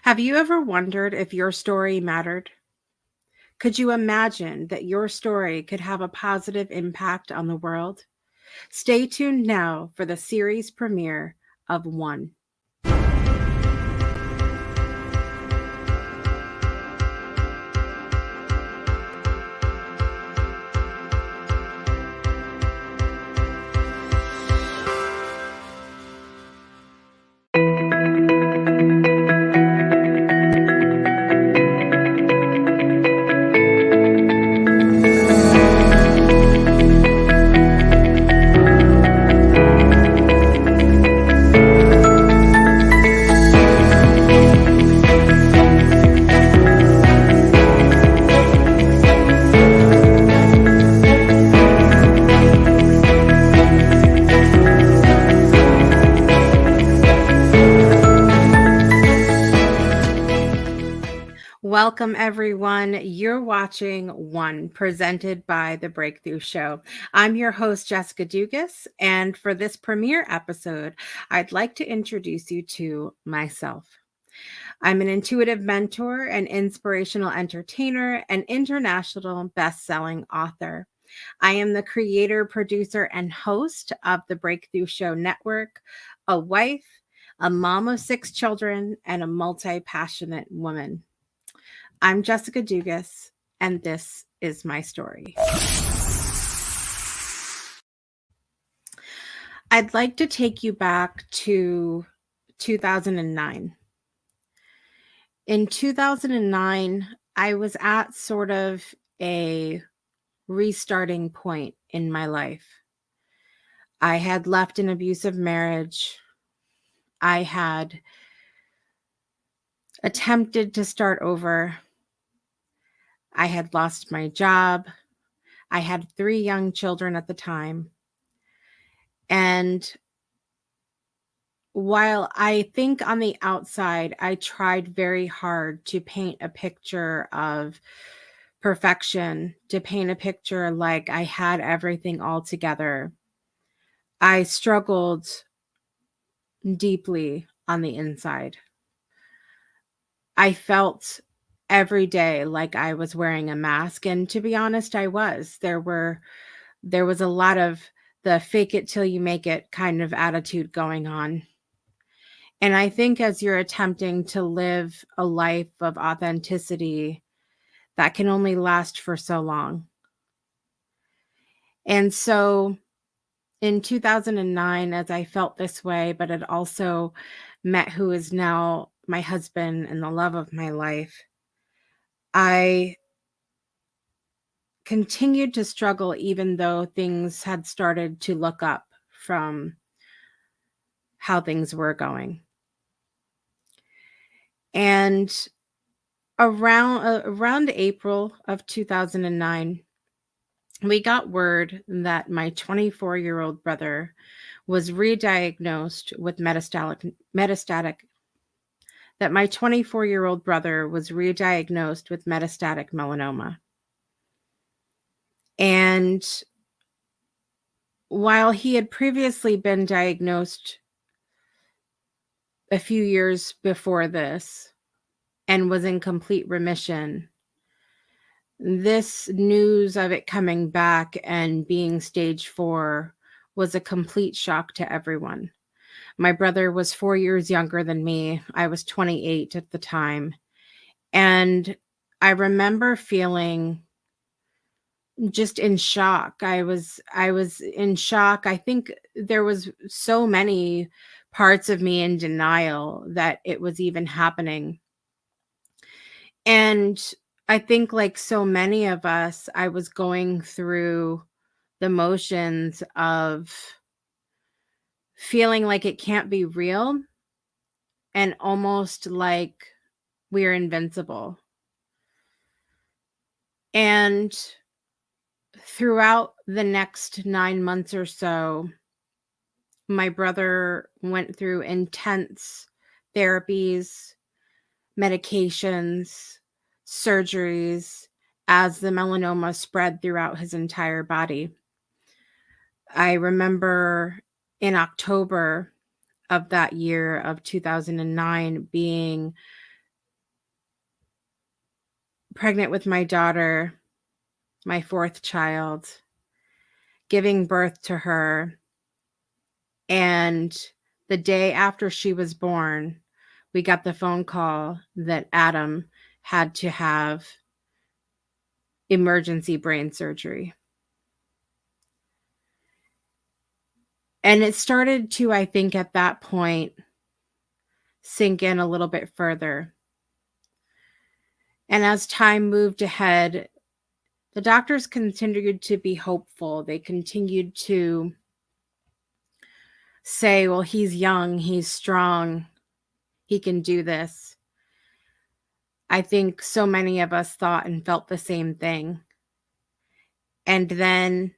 Have you ever wondered if your story mattered? Could you imagine that your story could have a positive impact on the world? Stay tuned now for the series premiere of One. Welcome, everyone. You're watching One, presented by The Breakthrough Show. I'm your host, Jessica Dugas, and for this premiere episode, I'd like to introduce you to myself. I'm an intuitive mentor, an inspirational entertainer, and international best-selling author. I am the creator, producer, and host of The Breakthrough Show Network, a wife, a mom of 6 children, and a multi-passionate woman. I'm Jessica Dugas, and this is my story. I'd like to take you back to 2009. In 2009, I was at sort of a restarting point in my life. I had left an abusive marriage. I had attempted to start over. I had lost my job. I had 3 young children at the time. And while I think on the outside, I tried very hard to paint a picture of perfection, to paint a picture like I had everything all together, I struggled deeply on the inside. I felt every day like I was wearing a mask, and to be honest, I was. There was a lot of the fake it till you make it kind of attitude going on. And I think as you're attempting to live a life of authenticity, that can only last for so long. And so in 2009, as I felt this way, but had also met who is now my husband and the love of my life, I continued to struggle even though things had started to look up from how things were going. And around April of 2009, we got word that my 24-year-old brother was re-diagnosed with metastatic that my 24-year-old brother was re-diagnosed with metastatic melanoma. And while he had previously been diagnosed a few years before this and was in complete remission, this news of it coming back and being stage 4 was a complete shock to everyone. My brother was 4 years younger than me. I was 28 at the time. And I remember feeling just in shock. I was in shock. I think there was so many parts of me in denial that it was even happening. And I think like so many of us, I was going through the motions of feeling like it can't be real and almost like we're invincible. And throughout the next 9 months or so, my brother went through intense therapies, medications, surgeries as the melanoma spread throughout his entire body. I remember in October of that year of 2009 being pregnant with my daughter, my fourth child, giving birth to her. And the day after she was born, we got the phone call that Adam had to have emergency brain surgery. And it started to, I think, at that point, sink in a little bit further. And as time moved ahead, the doctors continued to be hopeful. They continued to say, well, he's young, he's strong, he can do this. I think so many of us thought and felt the same thing. And then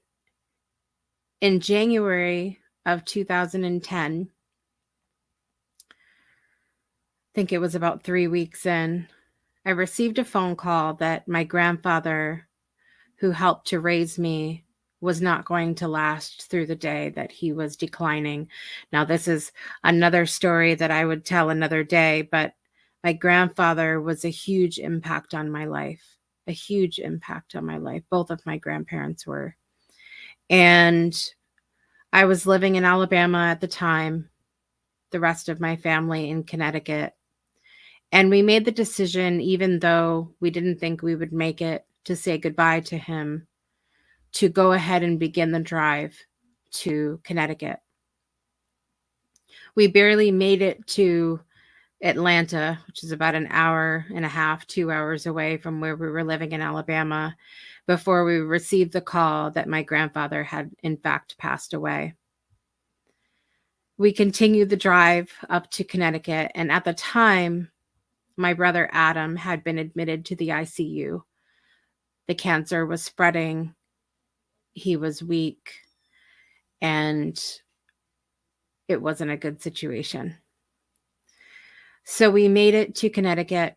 in January of 2010, I think it was about 3 weeks in, I received a phone call that my grandfather, who helped to raise me, was not going to last through the day, that he was declining. Now, this is another story that I would tell another day, but my grandfather was a huge impact on my life, a huge impact on my life. Both of my grandparents were. And I was living in Alabama at the time, the rest of my family in Connecticut. And we made the decision, even though we didn't think we would make it, to say goodbye to him, to go ahead and begin the drive to Connecticut. We barely made it to Atlanta, which is about an hour and a half, 2 hours away from where we were living in Alabama, before we received the call that my grandfather had in fact passed away. We continued the drive up to Connecticut, and at the time, my brother Adam had been admitted to the ICU. The cancer was spreading. He was weak, and it wasn't a good situation. So we made it to Connecticut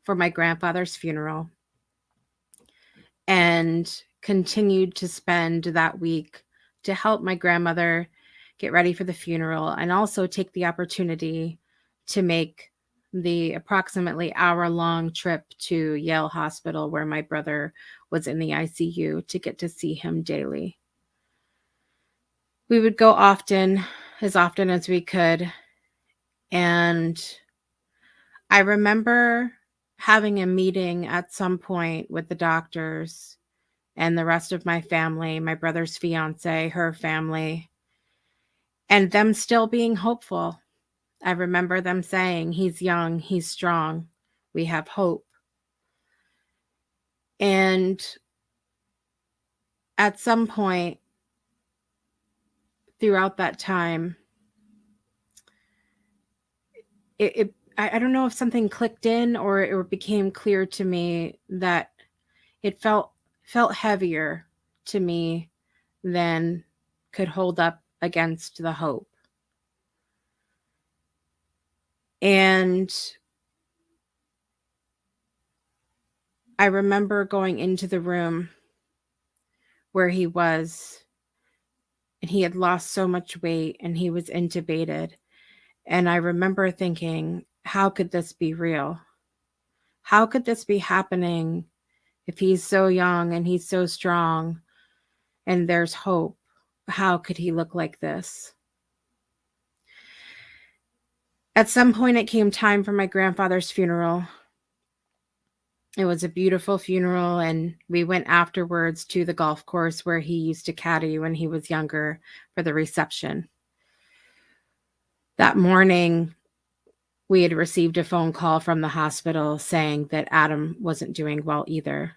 for my grandfather's funeral and continued to spend that week to help my grandmother get ready for the funeral, and also take the opportunity to make the approximately hour-long trip to Yale Hospital, where my brother was in the ICU, to get to see him daily. We would go often as we could. And I remember having a meeting at some point with the doctors and the rest of my family, my brother's fiance, her family, and them still being hopeful. I remember them saying, he's young, he's strong, we have hope. And at some point throughout that time, I don't know if something clicked in, or it became clear to me that it felt heavier to me than could hold up against the hope. And I remember going into the room where he was, and he had lost so much weight and he was intubated. And I remember thinking, how could this be real? How could this be happening if he's so young and he's so strong and there's hope? How could he look like this? At some point, it came time for my grandfather's funeral. It was a beautiful funeral, and we went afterwards to the golf course where he used to caddy when he was younger for the reception. That morning, we had received a phone call from the hospital saying that Adam wasn't doing well either.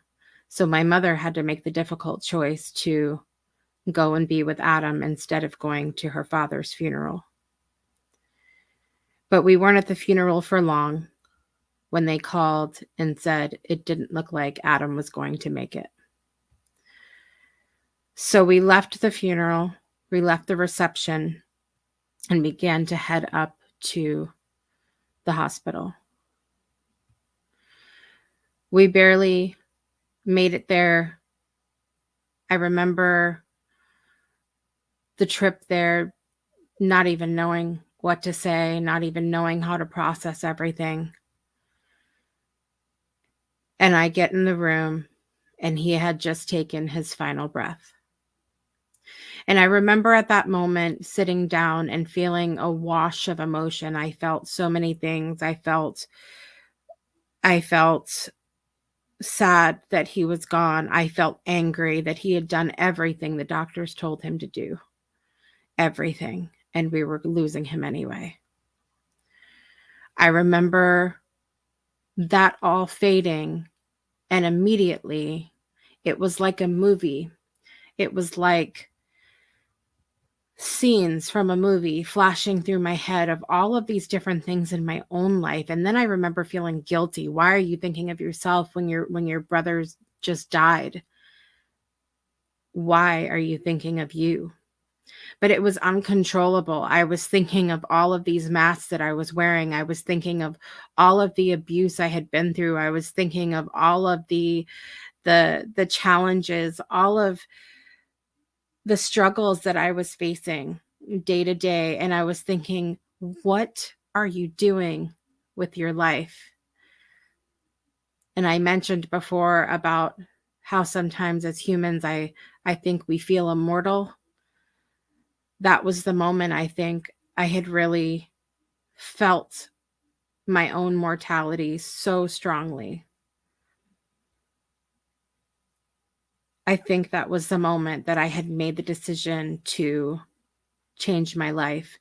So my mother had to make the difficult choice to go and be with Adam instead of going to her father's funeral. But we weren't at the funeral for long when they called and said it didn't look like Adam was going to make it. So we left the funeral, we left the reception, and began to head up to the hospital. We barely made it there. I remember the trip there, not even knowing what to say, not even knowing how to process everything. And I get in the room, and he had just taken his final breath. And I remember at that moment sitting down and feeling a wash of emotion. I felt so many things. I felt sad that he was gone. I felt angry that he had done everything the doctors told him to do. Everything. And we were losing him anyway. I remember that all fading, and immediately it was like a movie. It was like scenes from a movie flashing through my head of all of these different things in my own life. And then I remember feeling guilty. Why are you thinking of yourself when your brothers just died? Why are you thinking of you? But it was uncontrollable. I was thinking of all of these masks that I was wearing. I was thinking of all of the abuse I had been through. I was thinking of all of the challenges, all of the struggles that I was facing day to day. And I was thinking, what are you doing with your life? And I mentioned before about how sometimes as humans, I think we feel immortal. That was the moment I think I had really felt my own mortality so strongly. I think that was the moment that I had made the decision to change my life.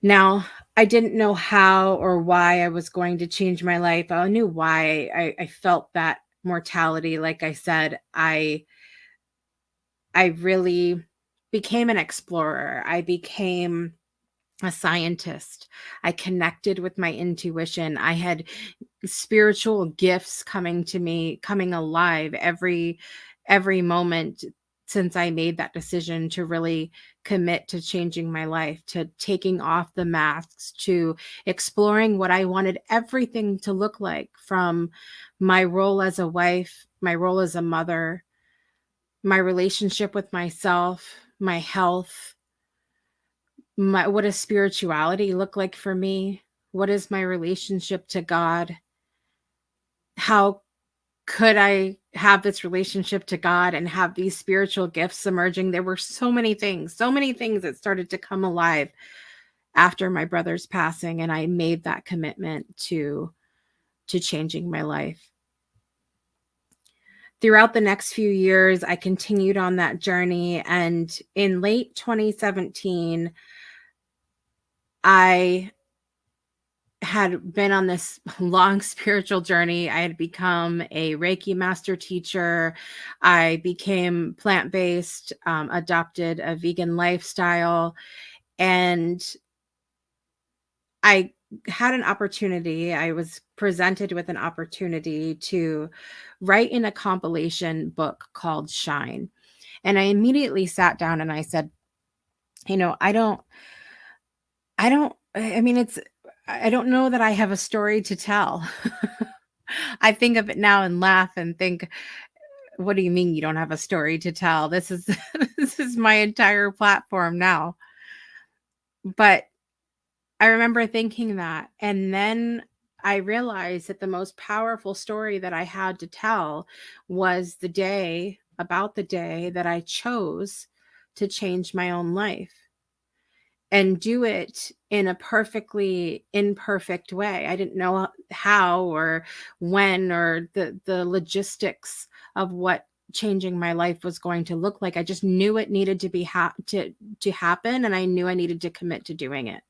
Now, I didn't know how or why I was going to change my life. I knew why I felt that mortality. Like I said, I really became an explorer. I became a scientist. I connected with my intuition. I had spiritual gifts coming to me, coming alive every moment since I made that decision to really commit to changing my life, to taking off the masks, to exploring what I wanted everything to look like, from my role as a wife, my role as a mother, my relationship with myself, my health, what does spirituality look like for me? What is my relationship to God? How could I have this relationship to God and have these spiritual gifts emerging? There were so many things that started to come alive after my brother's passing, and I made that commitment to changing my life. Throughout the next few years, I continued on that journey, and in late 2017, I had been on this long spiritual journey. I had become a Reiki master teacher. I became plant-based, adopted a vegan lifestyle, and I had an opportunity. I was presented with an opportunity to write in a compilation book called Shine. And I immediately sat down and I said, I mean, I don't know that I have a story to tell. I think of it now and laugh and think, what do you mean you don't have a story to tell? This is this is my entire platform now. But I remember thinking that, and then I realized that the most powerful story that I had to tell was about the day that I chose to change my own life and do it in a perfectly imperfect way. I didn't know how or when or the logistics of what changing my life was going to look like. I just knew it needed to be to happen, and I knew I needed to commit to doing it.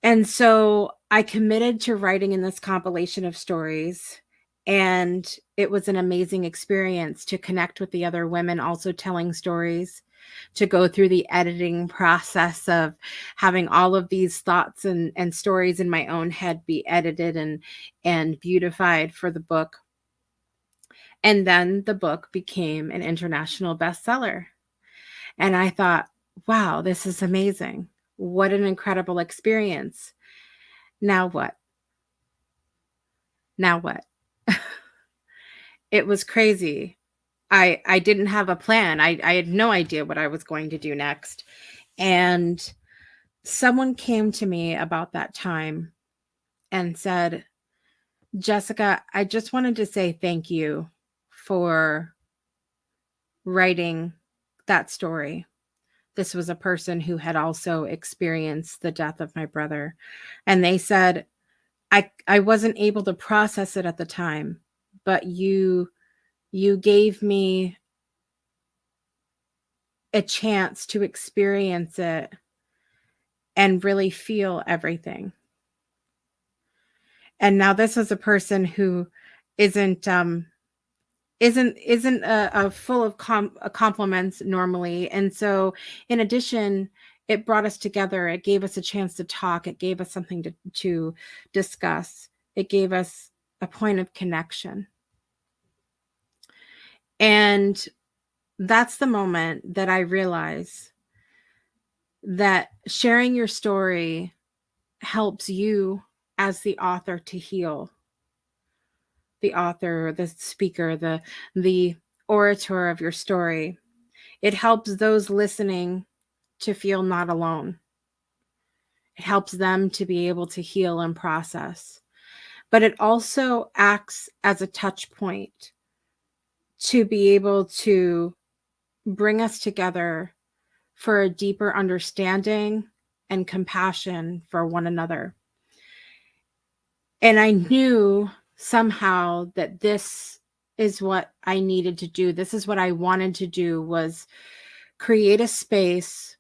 And so I committed to writing in this compilation of stories, and it was an amazing experience to connect with the other women also telling stories, to go through the editing process of having all of these thoughts and stories in my own head be edited and beautified for the book. And then the book became an international bestseller. And I thought, wow, this is amazing. What an incredible experience. Now what? Now what? It was crazy. I didn't have a plan. I had no idea what I was going to do next. And someone came to me about that time and said, Jessica, I just wanted to say thank you for writing that story. This was a person who had also experienced the death of my brother. And they said, I wasn't able to process it at the time, but you gave me a chance to experience it and really feel everything. And now this is a person who isn't isn't a full of compliments normally, and so in addition, it brought us together. It gave us a chance to talk. It gave us something to discuss. It gave us a point of connection. And that's the moment that I realize that sharing your story helps you as the author to heal. The author, the speaker, the orator of your story. It helps those listening to feel not alone. It helps them to be able to heal and process. But it also acts as a touch point to be able to bring us together for a deeper understanding and compassion for one another. And I knew somehow that this is what I needed to do. This is what I wanted to do, was create a space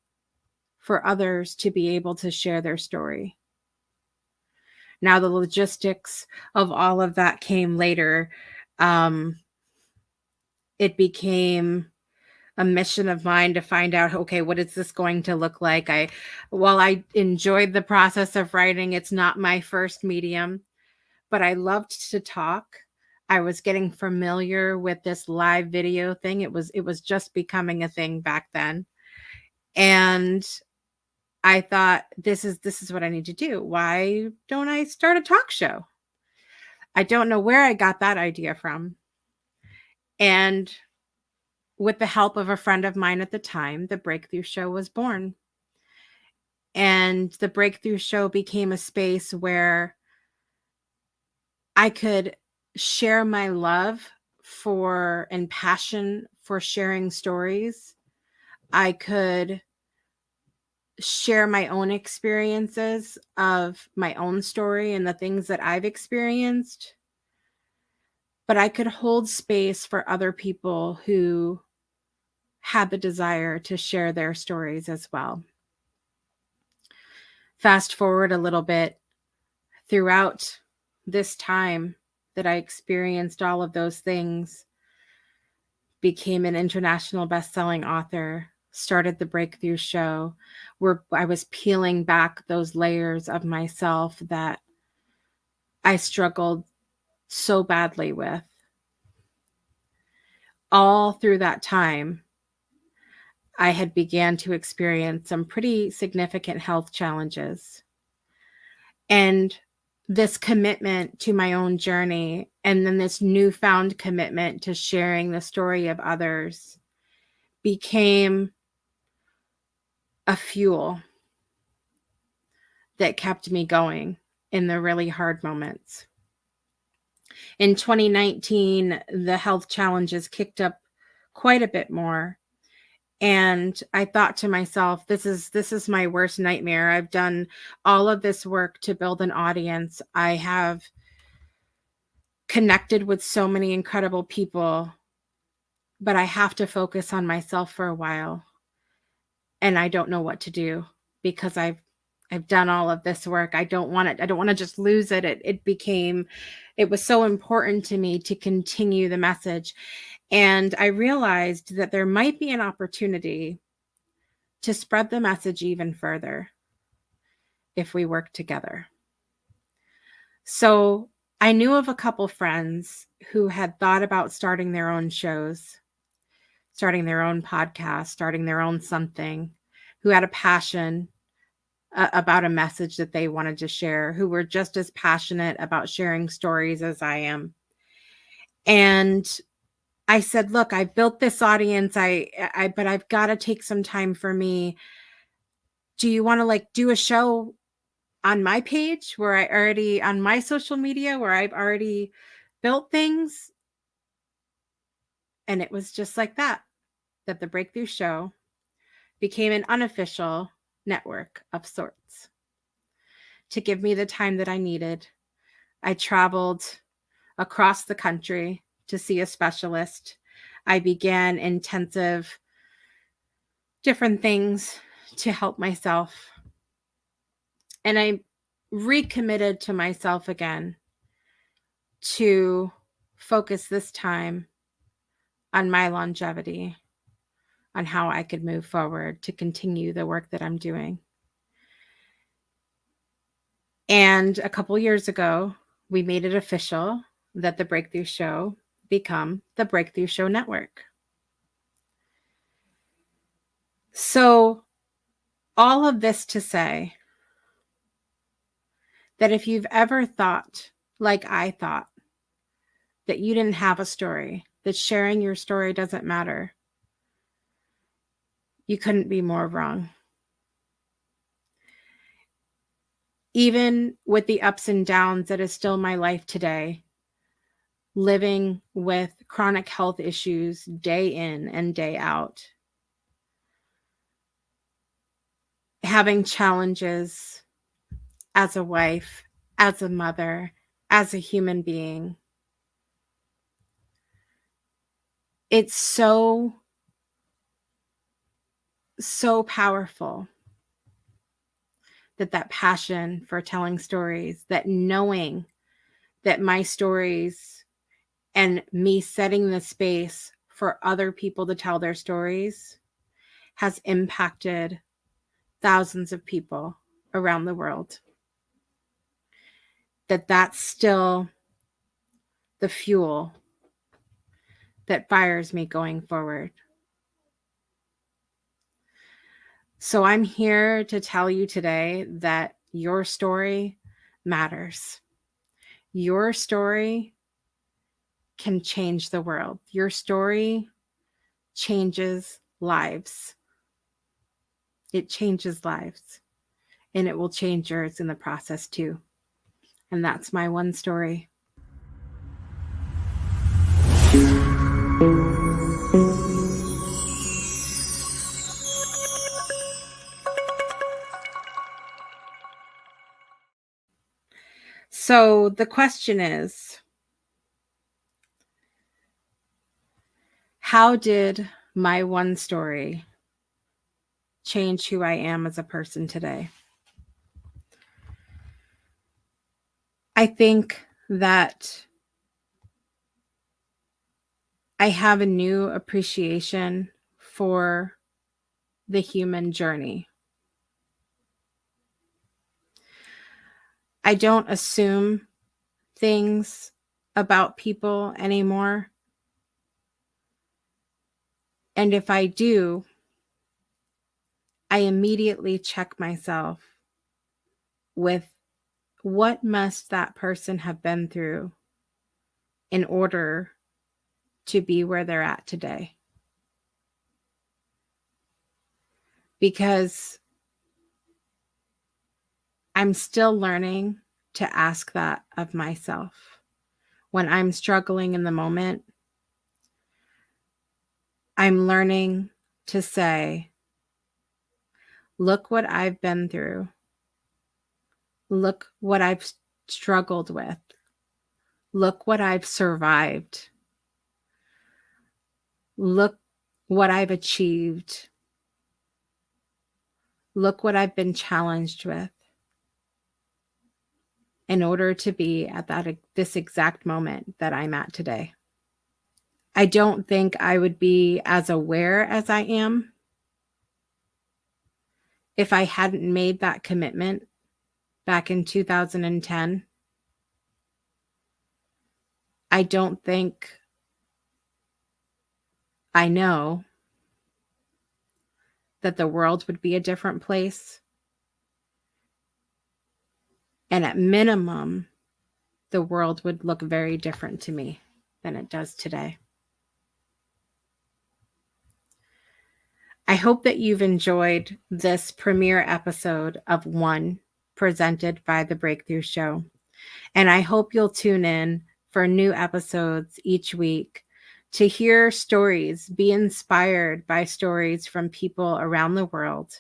for others to be able to share their story. Now, the logistics of all of that came later. It became a mission of mine to find out, okay, what is this going to look like? While I enjoyed the process of writing, it's not my first medium, but I loved to talk. I was getting familiar with this live video thing. It was just becoming a thing back then. And I thought, this is what I need to do. Why don't I start a talk show? I don't know where I got that idea from. And with the help of a friend of mine at the time, the Breakthrough Show was born. And the Breakthrough Show became a space where I could share my love for and passion for sharing stories. I could share my own experiences of my own story and the things that I've experienced. But I could hold space for other people who had the desire to share their stories as well. Fast forward a little bit, throughout this time that I experienced all of those things, became an international best-selling author, started the Breakthrough Show, where I was peeling back those layers of myself that I struggled so badly with. All through that time, I had began to experience some pretty significant health challenges. And this commitment to my own journey, and then this newfound commitment to sharing the story of others, became a fuel that kept me going in the really hard moments. In 2019, the health challenges kicked up quite a bit more. And I thought to myself, this is my worst nightmare. I've done all of this work to build an audience. I have connected with so many incredible people, but I have to focus on myself for a while. And I don't know what to do because I've done all of this work. I don't want it. I don't want to just lose it. It was so important to me to continue the message. And I realized that there might be an opportunity to spread the message even further if we work together. So I knew of a couple friends who had thought about starting their own shows, starting their own podcast, starting their own something, who had a passion about a message that they wanted to share, who were just as passionate about sharing stories as I am. And I said, look, I built this audience. But I've got to take some time for me. Do you want to do a show on my page on my social media where I've already built things. And it was just like that the Breakthrough Show became an unofficial network of sorts to give me the time that I needed. I traveled across the country to see a specialist. I began intensive different things to help myself. And I recommitted to myself again to focus this time on my longevity, on how I could move forward to continue the work that I'm doing. And a couple years ago, we made it official that the Breakthrough Show become the Breakthrough Show Network. So, all of this to say that if you've ever thought, like I thought, that you didn't have a story, that sharing your story doesn't matter, you couldn't be more wrong. Even with the ups and downs that is still my life today, living with chronic health issues day in and day out, having challenges as a wife, as a mother, as a human being. It's so powerful that passion for telling stories, that knowing that my stories and me setting the space for other people to tell their stories has impacted thousands of people around the world. That's still the fuel that fires me going forward. So I'm here to tell you today that your story matters. Your story can change the world. Your story changes lives. It changes lives, and it will change yours in the process too. And that's my one story. So the question is, how did my one story change who I am as a person today? I think that I have a new appreciation for the human journey. I don't assume things about people anymore. And if I do, I immediately check myself with what must that person have been through in order to be where they're at today. Because I'm still learning to ask that of myself. When I'm struggling in the moment, I'm learning to say, look what I've been through. Look what I've struggled with. Look what I've survived. Look what I've achieved. Look what I've been challenged with in order to be at this exact moment that I'm at today. I don't think I would be as aware as I am if I hadn't made that commitment back in 2010. I don't think I know that the world would be a different place. And at minimum, the world would look very different to me than it does today. I hope that you've enjoyed this premiere episode of One presented by The Breakthrough Show. And I hope you'll tune in for new episodes each week to hear stories, be inspired by stories from people around the world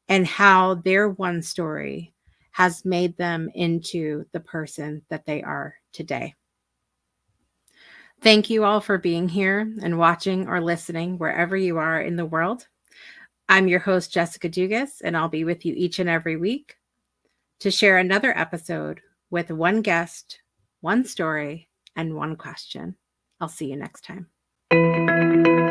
and how their one story has made them into the person that they are today. Thank you all for being here and watching or listening wherever you are in the world. I'm your host, Jessica Dugas, and I'll be with you each and every week to share another episode with one guest, one story, and one question. I'll see you next time.